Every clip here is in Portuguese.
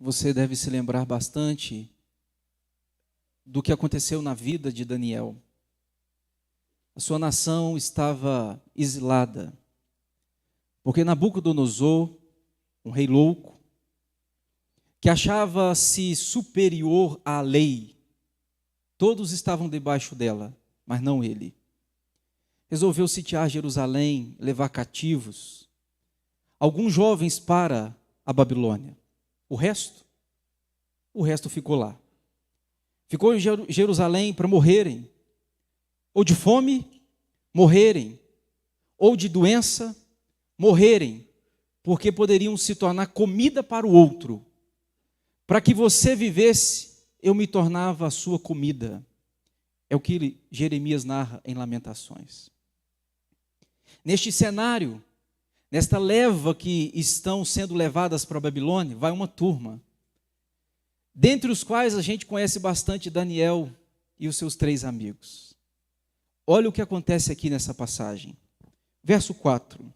você deve se lembrar bastante do que aconteceu na vida de Daniel. A sua nação estava exilada, porque Nabucodonosor, um rei louco, que achava-se superior à lei, todos estavam debaixo dela, mas não ele. Resolveu sitiar Jerusalém, levar cativos alguns jovens para a Babilônia. O resto ficou lá. Ficou em Jerusalém para morrerem, ou de fome, morrerem, ou de doença, morrerem, porque poderiam se tornar comida para o outro. Para que você vivesse, eu me tornava a sua comida. É o que Jeremias narra em Lamentações. Neste cenário, nesta leva que estão sendo levadas para a Babilônia, vai uma turma, dentre os quais a gente conhece bastante Daniel e os seus 3 amigos. Olha o que acontece aqui nessa passagem. Verso 4.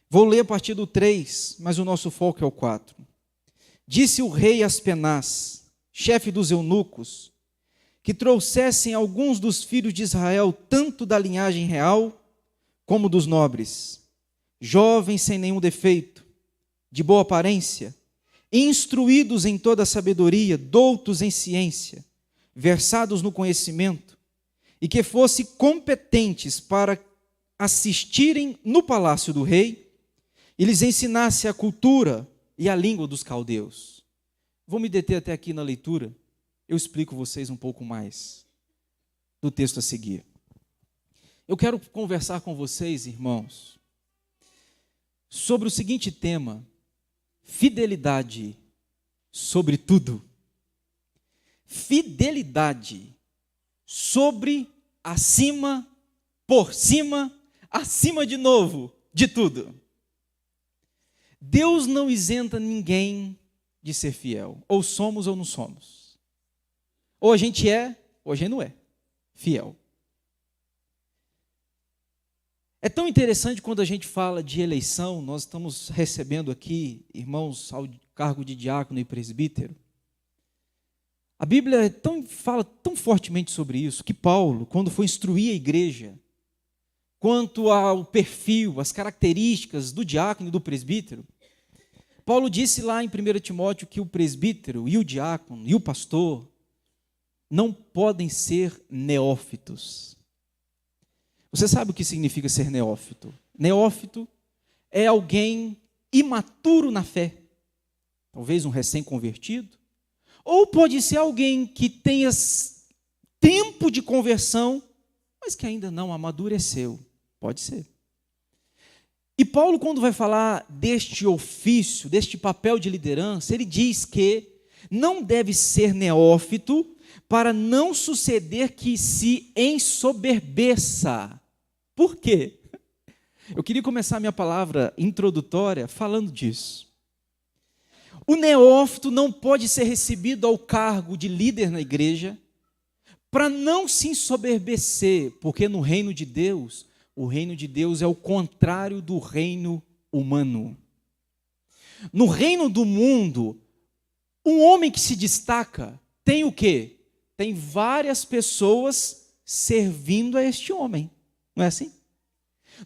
Vou ler a partir do 3, mas o nosso foco é o 4. Disse o rei Aspenaz, chefe dos eunucos, que trouxessem alguns dos filhos de Israel, tanto da linhagem real como dos nobres, jovens sem nenhum defeito, de boa aparência, instruídos em toda a sabedoria, doutos em ciência, versados no conhecimento, e que fossem competentes para assistirem no palácio do rei, e lhes ensinasse a cultura e a língua dos caldeus. Vou me deter até aqui na leitura, eu explico vocês um pouco mais do texto a seguir. Eu quero conversar com vocês, irmãos, sobre o seguinte tema: fidelidade sobre tudo. Fidelidade sobre, acima, por cima, acima de novo, de tudo. Deus não isenta ninguém de ser fiel. Ou somos ou não somos. Ou a gente é, ou a gente não é fiel. É tão interessante quando a gente fala de eleição, nós estamos recebendo aqui irmãos ao cargo de diácono e presbítero. A Bíblia fala tão fortemente sobre isso, que Paulo, quando foi instruir a igreja, quanto ao perfil, as características do diácono e do presbítero, Paulo disse lá em 1 Timóteo que o presbítero e o diácono e o pastor não podem ser neófitos. Você sabe o que significa ser neófito? Neófito é alguém imaturo na fé, talvez um recém-convertido, ou pode ser alguém que tenha tempo de conversão, mas que ainda não amadureceu. Pode ser. E Paulo, quando vai falar deste ofício, deste papel de liderança, ele diz que não deve ser neófito para não suceder que se ensoberbeça. Por quê? Eu queria começar a minha palavra introdutória falando disso. O neófito não pode ser recebido ao cargo de líder na igreja para não se ensoberbecer, porque no reino de Deus, o reino de Deus é o contrário do reino humano. No reino do mundo, um homem que se destaca tem o quê? Tem várias pessoas servindo a este homem. Não é assim?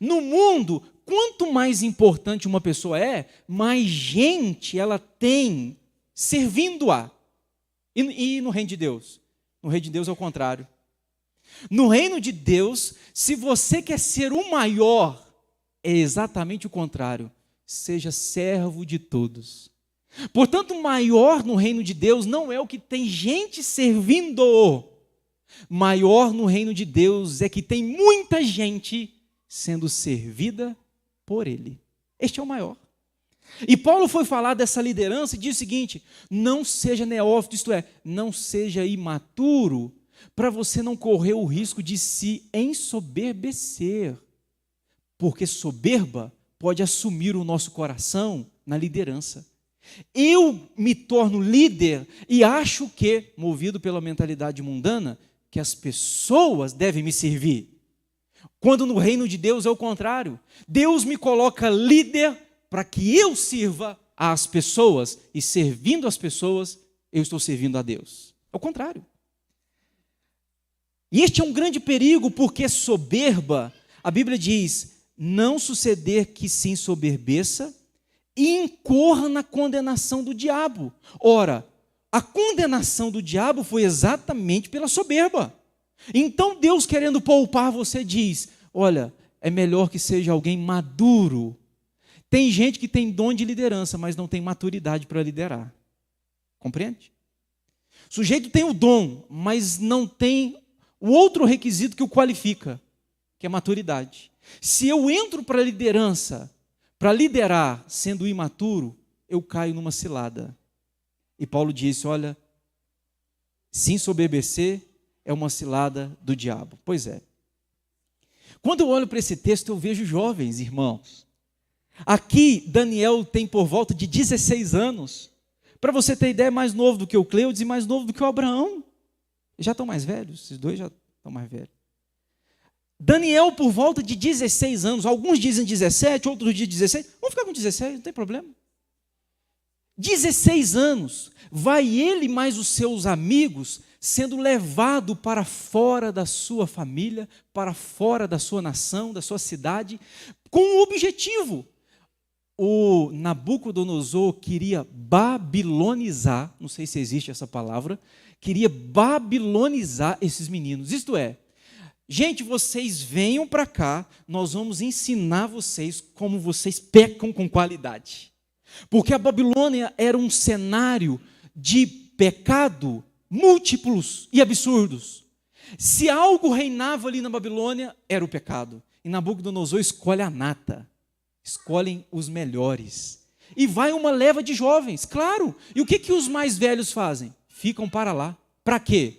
No mundo, quanto mais importante uma pessoa é, mais gente ela tem servindo-a. E no reino de Deus? No reino de Deus é o contrário. No reino de Deus, se você quer ser o maior, é exatamente o contrário. Seja servo de todos. Portanto, o maior no reino de Deus não é o que tem gente servindo. Maior no reino de Deus é que tem muita gente sendo servida por ele. Este é o maior. E Paulo foi falar dessa liderança e diz o seguinte: não seja neófito, isto é, não seja imaturo, para você não correr o risco de se ensoberbecer. Porque soberba pode assumir o nosso coração na liderança. Eu me torno líder e acho que, movido pela mentalidade mundana, que as pessoas devem me servir. Quando no reino de Deus é o contrário. Deus me coloca líder para que eu sirva às pessoas e servindo as pessoas, eu estou servindo a Deus. É o contrário. E este é um grande perigo, porque soberba, a Bíblia diz, não suceder que se ensoberbeça e incorra na condenação do diabo. Ora, a condenação do diabo foi exatamente pela soberba. Então Deus, querendo poupar você, diz, olha, é melhor que seja alguém maduro. Tem gente que tem dom de liderança, mas não tem maturidade para liderar. Compreende? O sujeito tem o dom, mas não tem o outro requisito que o qualifica, que é maturidade. Se eu entro para a liderança, para liderar sendo imaturo, eu caio numa cilada. E Paulo disse, olha, se ensoberbecer é uma cilada do diabo. Pois é. Quando eu olho para esse texto, eu vejo jovens, irmãos. Aqui, Daniel tem por volta de 16 anos. Para você ter ideia, é mais novo do que o Cleudes e mais novo do que o Abraão. Já estão mais velhos, esses dois já estão mais velhos. Daniel, por volta de 16 anos, alguns dizem 17, outros dizem 16. Vamos ficar com 16, não tem problema. 16 anos, vai ele mais os seus amigos sendo levado para fora da sua família, para fora da sua nação, da sua cidade, com um objetivo. O Nabucodonosor queria babilonizar, não sei se existe essa palavra, queria babilonizar esses meninos. Isto é, gente, vocês venham para cá, nós vamos ensinar vocês como vocês pecam com qualidade. Porque a Babilônia era um cenário de pecado múltiplos e absurdos. Se algo reinava ali na Babilônia, era o pecado. E Nabucodonosor escolhe a nata, escolhem os melhores. E vai uma leva de jovens, claro. E o que os mais velhos fazem? Ficam para lá. Para quê?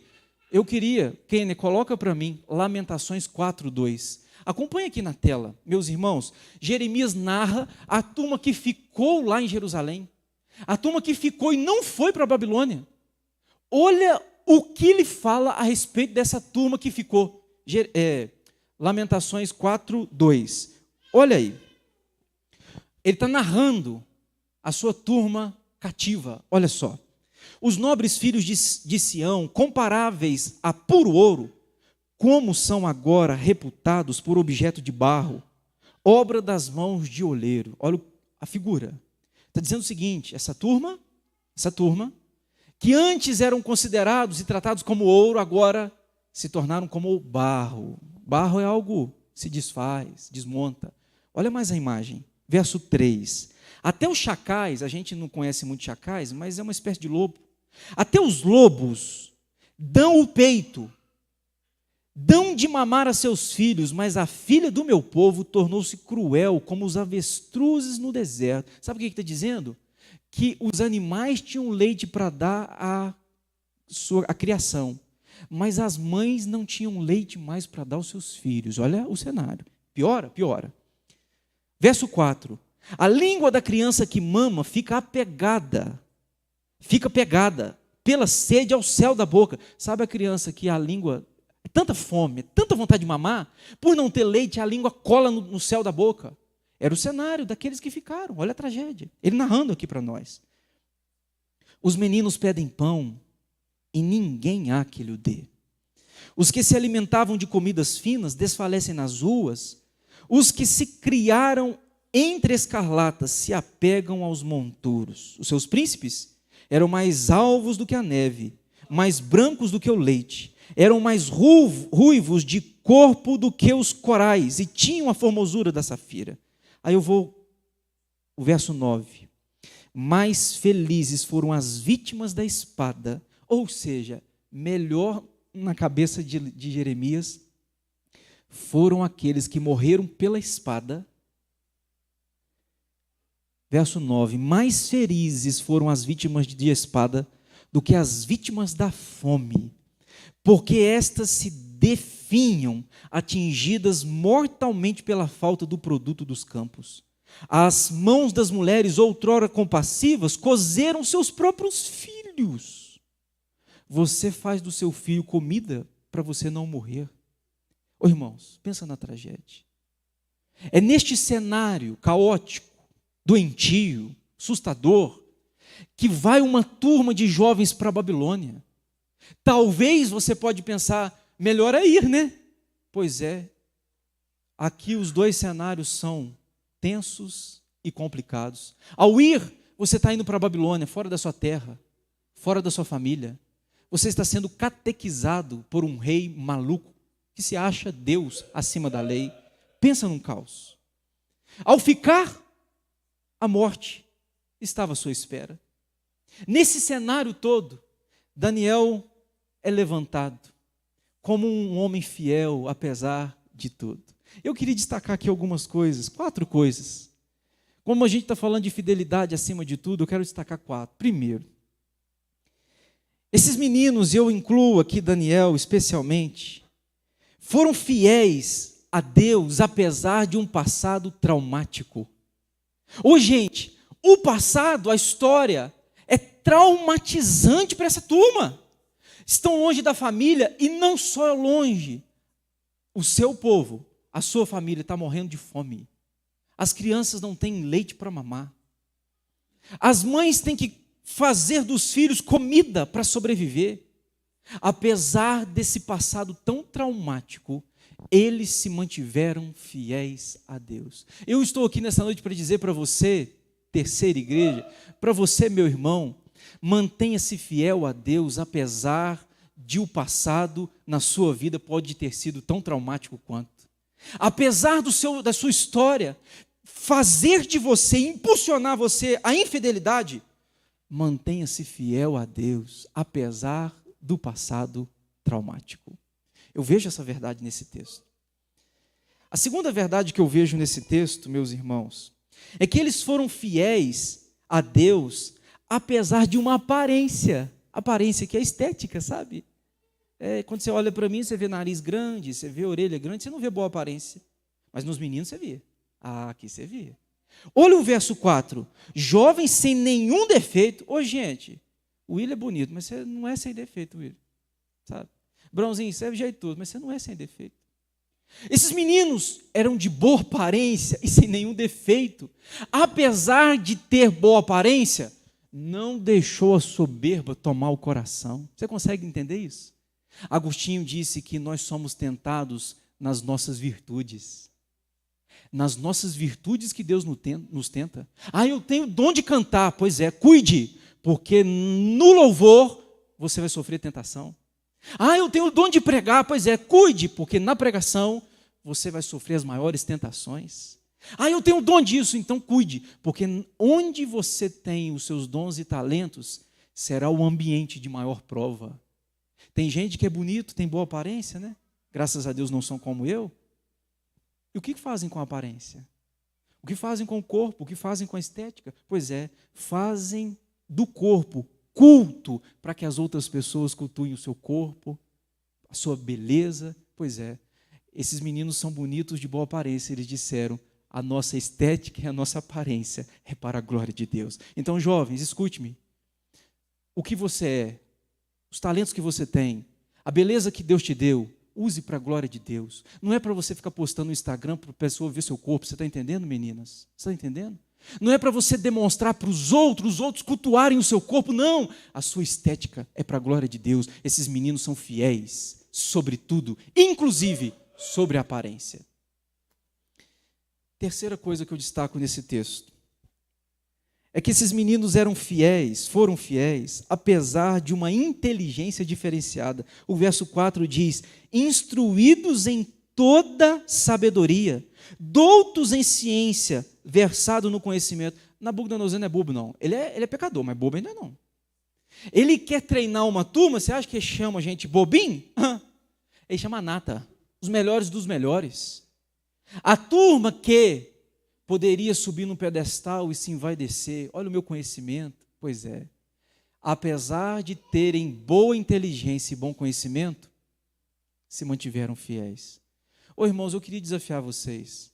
Eu queria, Kenner, coloca para mim, Lamentações 4:2. Acompanhe aqui na tela, meus irmãos. Jeremias narra a turma que ficou lá em Jerusalém. A turma que ficou e não foi para a Babilônia. Olha o que ele fala a respeito dessa turma que ficou. Lamentações 4:2. Olha aí. Ele está narrando a sua turma cativa. Olha só. Os nobres filhos de Sião, comparáveis a puro ouro, como são agora reputados por objeto de barro, obra das mãos de oleiro. Olha a figura. Está dizendo o seguinte, essa turma, que antes eram considerados e tratados como ouro, agora se tornaram como barro. Barro é algo que se desfaz, desmonta. Olha mais a imagem, verso 3. Até os chacais, a gente não conhece muito chacais, mas é uma espécie de lobo. Até os lobos dão o peito, dão de mamar a seus filhos, mas a filha do meu povo tornou-se cruel como os avestruzes no deserto. Sabe o que está dizendo? Que os animais tinham leite para dar à criação, mas as mães não tinham leite mais para dar aos seus filhos. Olha o cenário. Piora? Piora. Verso 4. A língua da criança que mama fica pegada pela sede ao céu da boca. Sabe a criança que a língua... tanta fome, tanta vontade de mamar, por não ter leite, a língua cola no céu da boca. Era o cenário daqueles que ficaram. Olha a tragédia. Ele narrando aqui para nós. Os meninos pedem pão e ninguém há que lhe dê. Os que se alimentavam de comidas finas desfalecem nas ruas. Os que se criaram entre escarlatas se apegam aos monturos. Os seus príncipes eram mais alvos do que a neve, mais brancos do que o leite. Eram mais ruivos de corpo do que os corais, e tinham a formosura da safira. Aí eu vou, o verso 9. Mais felizes foram as vítimas da espada, ou seja, melhor na cabeça de Jeremias, foram aqueles que morreram pela espada. Verso 9. Mais felizes foram as vítimas de espada do que as vítimas da fome, porque estas se definham, atingidas mortalmente pela falta do produto dos campos. As mãos das mulheres, outrora compassivas, cozeram seus próprios filhos. Você faz do seu filho comida para você não morrer. Ô irmãos, pensa na tragédia. É neste cenário caótico, doentio, assustador, que vai uma turma de jovens para a Babilônia. Talvez você pode pensar, melhor é ir, né? Pois é, aqui os dois cenários são tensos e complicados. Ao ir, você está indo para a Babilônia, fora da sua terra, fora da sua família. Você está sendo catequizado por um rei maluco, que se acha Deus acima da lei. Pensa num caos. Ao ficar, a morte estava à sua espera. Nesse cenário todo, Daniel é levantado como um homem fiel, apesar de tudo. Eu queria destacar aqui algumas coisas, 4 coisas. Como a gente está falando de fidelidade acima de tudo, eu quero destacar 4. Primeiro, esses meninos, e eu incluo aqui Daniel especialmente, foram fiéis a Deus apesar de um passado traumático. Ô gente, o passado, a história, é traumatizante para essa turma. Estão longe da família e não só longe. O seu povo, a sua família está morrendo de fome. As crianças não têm leite para mamar. As mães têm que fazer dos filhos comida para sobreviver. Apesar desse passado tão traumático, eles se mantiveram fiéis a Deus. Eu estou aqui nessa noite para dizer para você, terceira igreja, para você, meu irmão, mantenha-se fiel a Deus, apesar de o passado na sua vida pode ter sido tão traumático quanto. Apesar da sua história fazer de você, impulsionar você à infidelidade, mantenha-se fiel a Deus, apesar do passado traumático. Eu vejo essa verdade nesse texto. A segunda verdade que eu vejo nesse texto, meus irmãos, é que eles foram fiéis a Deus, apesar de uma aparência que é estética, sabe? Quando você olha para mim, você vê nariz grande, você vê orelha grande, você não vê boa aparência. Mas nos meninos você via. Aqui você via. Olha o verso 4. Jovens sem nenhum defeito. Ô, gente, o William é bonito, mas você não é sem defeito, William. Sabe? Brãozinho, você é jeitoso, mas você não é sem defeito. Esses meninos eram de boa aparência e sem nenhum defeito. Apesar de ter boa aparência, não deixou a soberba tomar o coração. Você consegue entender isso? Agostinho disse que nós somos tentados nas nossas virtudes. Nas nossas virtudes que Deus nos tenta. Eu tenho dom de cantar. Pois é, cuide, porque no louvor você vai sofrer tentação. Eu tenho o dom de pregar. Pois é, cuide, porque na pregação você vai sofrer as maiores tentações. Eu tenho o dom disso, então cuide, porque onde você tem os seus dons e talentos, será o ambiente de maior prova. Tem gente que é bonito, tem boa aparência, né? Graças a Deus não são como eu. E o que fazem com a aparência? O que fazem com o corpo? O que fazem com a estética? Pois é, fazem do corpo culto para que as outras pessoas cultuem o seu corpo, a sua beleza. Pois é, esses meninos são bonitos de boa aparência. Eles disseram, a nossa estética e a nossa aparência é para a glória de Deus. Então, jovens, escute-me. O que você é, os talentos que você tem, a beleza que Deus te deu, use para a glória de Deus. Não é para você ficar postando no Instagram para a pessoa ver seu corpo. Você está entendendo, meninas? Você está entendendo? Não é para você demonstrar para os outros cultuarem o seu corpo. Não, a sua estética é para a glória de Deus. Esses meninos são fiéis sobre tudo, inclusive sobre a aparência. Terceira coisa que eu destaco nesse texto é que esses meninos foram fiéis, apesar de uma inteligência diferenciada. O verso 4 diz, instruídos em toda sabedoria, doutos em ciência, versado no conhecimento. Nabucodonosor não é bobo, não. Ele é pecador, mas bobo ainda não. Ele quer treinar uma turma, você acha que ele chama a gente bobinho? Ele chama a nata, os melhores dos melhores. A turma que poderia subir num pedestal e se envaidecer, olha o meu conhecimento. Pois é, apesar de terem boa inteligência e bom conhecimento, se mantiveram fiéis. Irmãos, eu queria desafiar vocês.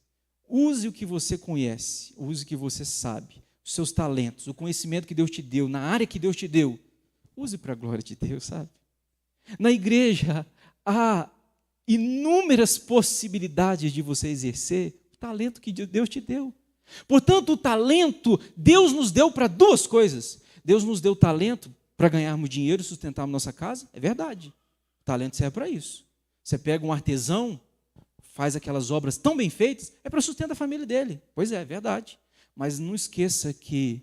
Use o que você conhece, use o que você sabe, os seus talentos, o conhecimento que Deus te deu, na área que Deus te deu, use para a glória de Deus, sabe? Na igreja, há inúmeras possibilidades de você exercer o talento que Deus te deu. Portanto, o talento, Deus nos deu para duas coisas. Deus nos deu talento para ganharmos dinheiro e sustentarmos nossa casa, é verdade. O talento serve para isso. Você pega um artesão, faz aquelas obras tão bem feitas, é para sustentar a família dele. Pois é verdade. Mas não esqueça que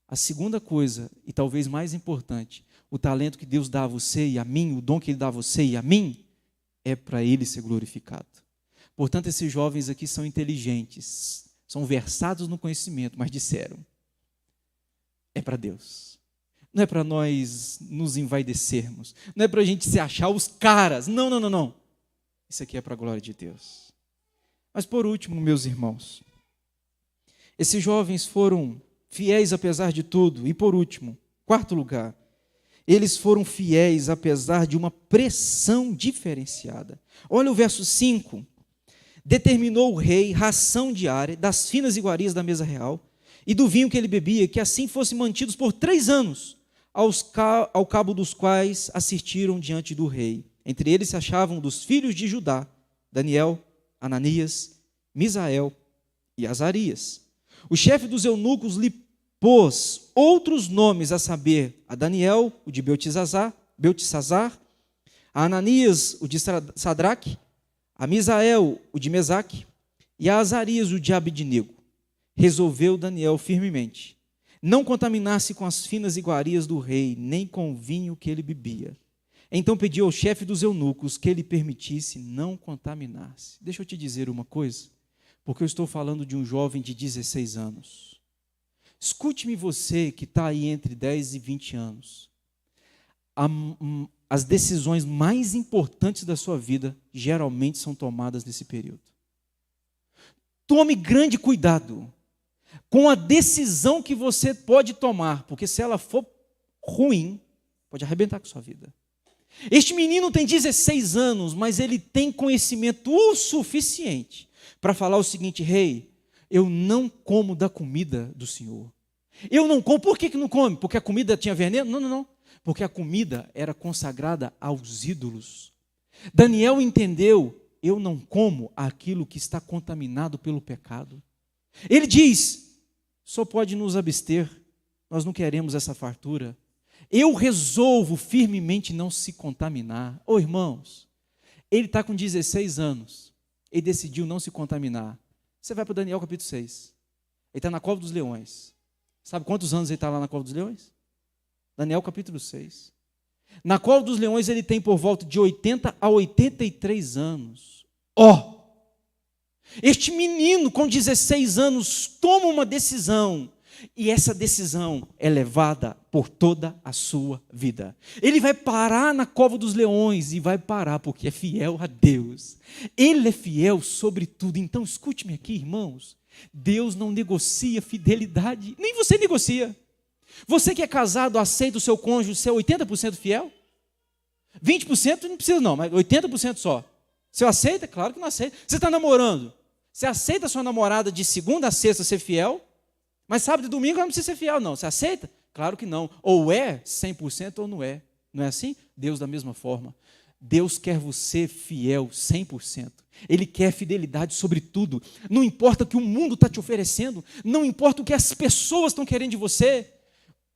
a segunda coisa, e talvez mais importante, o talento que Deus dá a você e a mim, o dom que Ele dá a você e a mim, é para Ele ser glorificado. Portanto, esses jovens aqui são inteligentes, são versados no conhecimento, mas disseram, é para Deus. Não é para nós nos envaidecermos, não é para a gente se achar os caras, não. Isso aqui é para a glória de Deus. Mas por último, meus irmãos, esses jovens foram fiéis apesar de tudo. E por último, quarto lugar, eles foram fiéis apesar de uma pressão diferenciada. Olha o verso 5. Determinou o rei ração diária das finas iguarias da mesa real e do vinho que ele bebia, que assim fossem mantidos por 3 anos, ao cabo dos quais assistiram diante do rei. Entre eles se achavam dos filhos de Judá, Daniel, Ananias, Misael e Azarias. O chefe dos eunucos lhe pôs outros nomes, a saber, a Daniel, o de Beltesazar, a Ananias, o de Sadraque, a Misael, o de Mesaque, e a Azarias, o de Abidnego. Resolveu Daniel firmemente não contaminar-se com as finas iguarias do rei, nem com o vinho que ele bebia. Então pediu ao chefe dos eunucos que ele permitisse não contaminar-se. Deixa eu te dizer uma coisa, porque eu estou falando de um jovem de 16 anos. Escute-me você que está aí entre 10 e 20 anos. As decisões mais importantes da sua vida geralmente são tomadas nesse período. Tome grande cuidado com a decisão que você pode tomar, porque se ela for ruim, pode arrebentar com a sua vida. Este menino tem 16 anos, mas ele tem conhecimento o suficiente para falar o seguinte: rei, eu não como da comida do Senhor. Eu não como. Por que não come? Porque a comida tinha veneno? Não. Porque a comida era consagrada aos ídolos. Daniel entendeu: eu não como aquilo que está contaminado pelo pecado. Ele diz: só pode nos abster, nós não queremos essa fartura. Eu resolvo firmemente não se contaminar. Ô irmãos, ele está com 16 anos, ele decidiu não se contaminar. Você vai para Daniel capítulo 6, ele está na cova dos leões. Sabe quantos anos ele está lá na cova dos leões? Daniel capítulo 6. Na cova dos leões ele tem por volta de 80 a 83 anos. Este menino com 16 anos toma uma decisão, e essa decisão é levada por toda a sua vida. Ele vai parar na cova dos leões, e vai parar porque é fiel a Deus. Ele é fiel sobre tudo. Então escute-me aqui, irmãos, Deus não negocia fidelidade, nem você negocia. Você que é casado, aceita o seu cônjuge ser 80% fiel? 20% não precisa não, mas 80% só. Você aceita? Claro que não aceita. Você está namorando, você aceita a sua namorada de segunda a sexta ser fiel? Mas sábado e domingo ela não precisa ser fiel, não. Você aceita? Claro que não. Ou é 100% ou não é. Não é assim? Deus da mesma forma. Deus quer você fiel 100%. Ele quer fidelidade sobre tudo. Não importa o que o mundo está te oferecendo, não importa o que as pessoas estão querendo de você,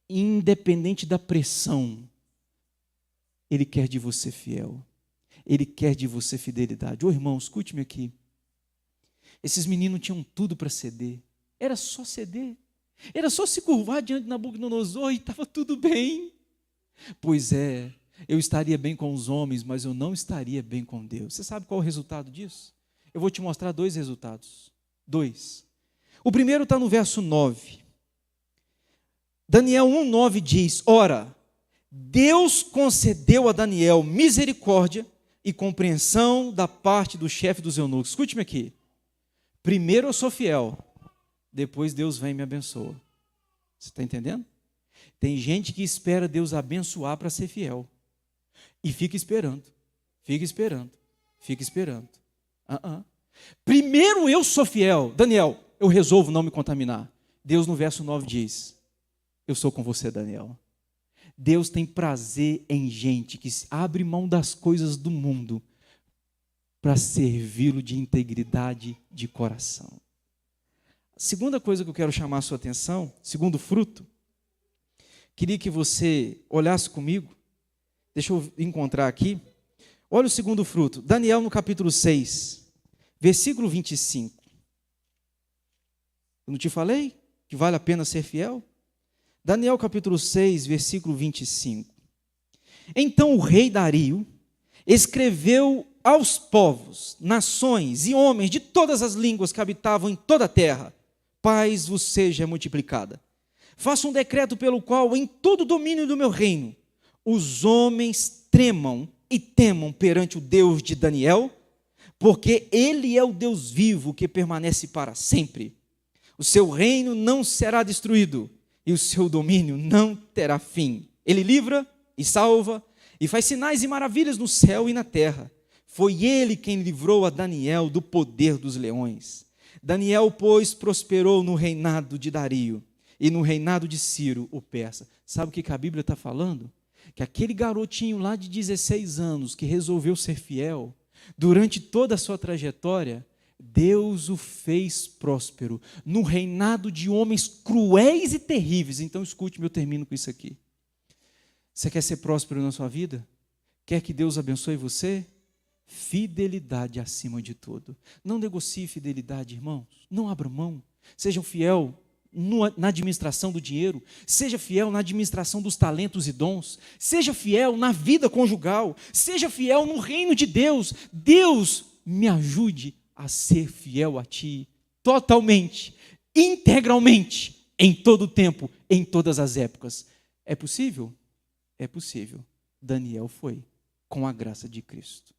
independente da pressão, Ele quer de você fiel. Ele quer de você fidelidade. Ô irmão, escute-me aqui. Esses meninos tinham tudo para ceder. Era só ceder. Era só se curvar diante de Nabucodonosor e estava tudo bem. Pois é, eu estaria bem com os homens, mas eu não estaria bem com Deus. Você sabe qual é o resultado disso? Eu vou te mostrar 2 resultados. 2. O primeiro está no verso 9. Daniel 1,9 diz: ora, Deus concedeu a Daniel misericórdia e compreensão da parte do chefe dos eunucos. Escute-me aqui. Primeiro eu sou fiel, depois Deus vem e me abençoa. Você está entendendo? Tem gente que espera Deus abençoar para ser fiel. E fica esperando. Primeiro eu sou fiel. Daniel, eu resolvo não me contaminar. Deus no verso 9 diz: eu sou com você, Daniel. Deus tem prazer em gente que abre mão das coisas do mundo para servi-lo de integridade de coração. segunda coisa que eu quero chamar a sua atenção, segundo fruto, queria que você olhasse comigo. Deixa eu encontrar aqui. Olha o segundo fruto. Daniel no capítulo 6, versículo 25. Eu não te falei que vale a pena ser fiel? Daniel capítulo 6, versículo 25. Então o rei Dario escreveu aos povos, nações e homens de todas as línguas que habitavam em toda a terra: paz vos seja multiplicada. Faça um decreto pelo qual, em todo o domínio do meu reino, os homens tremam e temam perante o Deus de Daniel, porque ele é o Deus vivo que permanece para sempre. O seu reino não será destruído e o seu domínio não terá fim. Ele livra e salva e faz sinais e maravilhas no céu e na terra. Foi ele quem livrou a Daniel do poder dos leões. Daniel, pois, prosperou no reinado de Dario e no reinado de Ciro, o persa. Sabe o que a Bíblia está falando? Que aquele garotinho lá de 16 anos que resolveu ser fiel, durante toda a sua trajetória, Deus o fez próspero no reinado de homens cruéis e terríveis. Então escute-me, eu termino com isso aqui. Você quer ser próspero na sua vida? Quer que Deus abençoe você? Fidelidade acima de tudo. Não negocie fidelidade, irmãos. Não abra mão. Seja fiel na administração do dinheiro. Seja fiel na administração dos talentos e dons. Seja fiel na vida conjugal. Seja fiel no reino de Deus. Deus me ajude a ser fiel a Ti, totalmente, integralmente, em todo o tempo, em todas as épocas. É possível? É possível. Daniel foi, com a graça de Cristo.